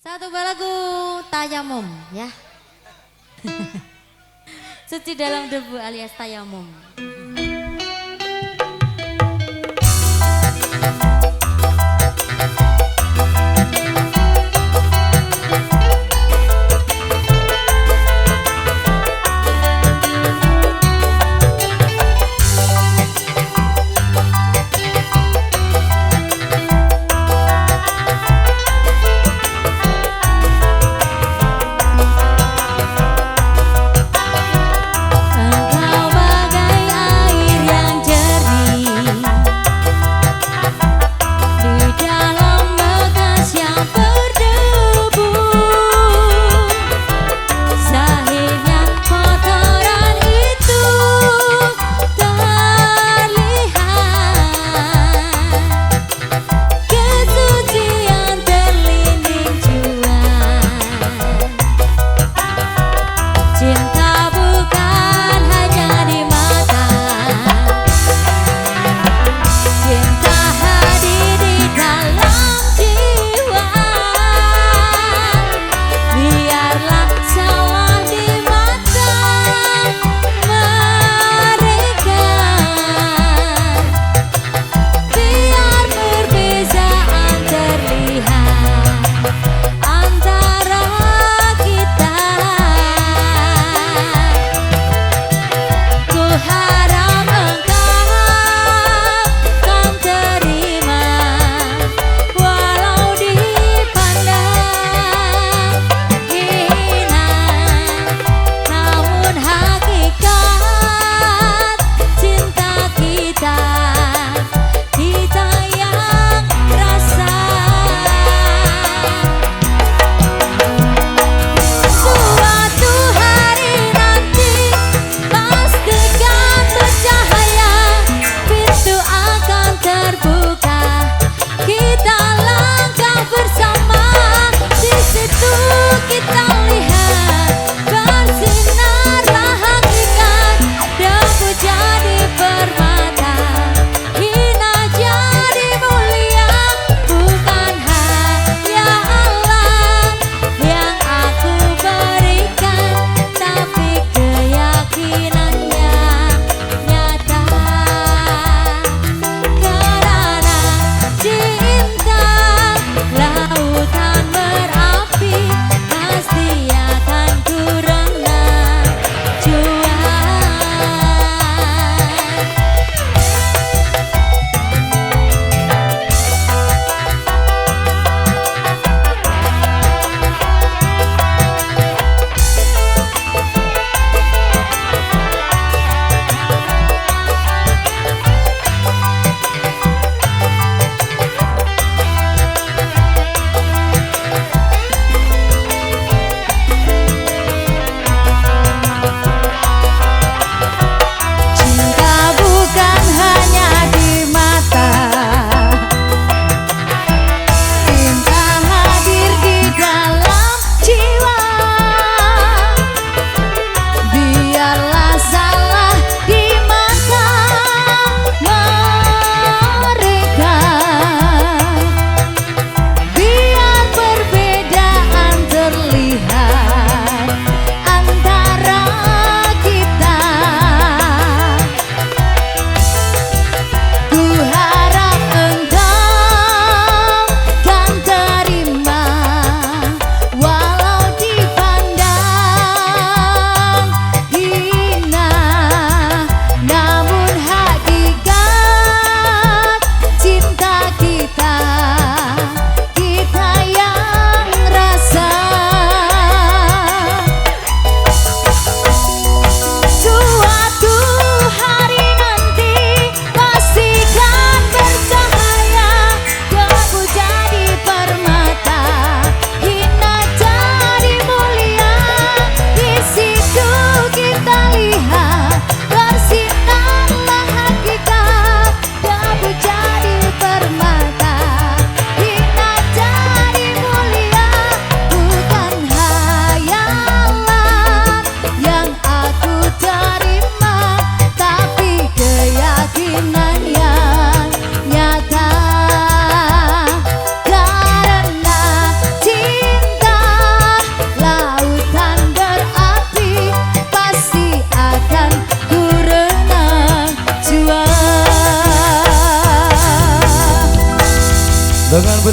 Satu lagu Tayamum ya. Suci dalam debu alias Tayamum. Engkau bagai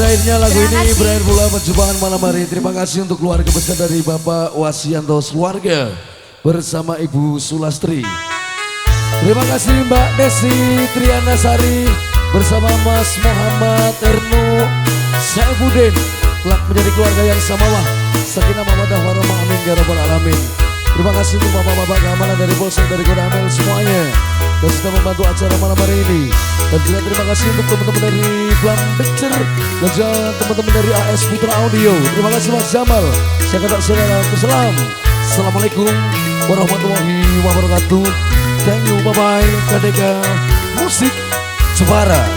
akhirnya lagu Terima ini kasih. berakhir pula perjumpaan malam hari. Terima kasih untuk keluarga besar dari Bapak Wasianto Keluarga bersama Ibu Sulastri. Terima kasih Mbak Desi Triana Sari bersama Mas Muhammad Erno Saifuddin telah menjadi keluarga yang samawah. Sakinah mawaddah warahmah amin ya rabbal alamin. Terima kasih untuk bapak-bapak keamanan dari Polsek, dari Kodamel semuanya yang sudah membantu acara malam hari ini. Dan juga terima kasih untuk teman-teman dari Plan Picture dan juga teman-teman dari AS Putra Audio. Terima kasih Mas Jamal. Saya kata salam. Assalamualaikum warahmatullahi wabarakatuh. Thank you, bye-bye. Kadeka Musik Jepara.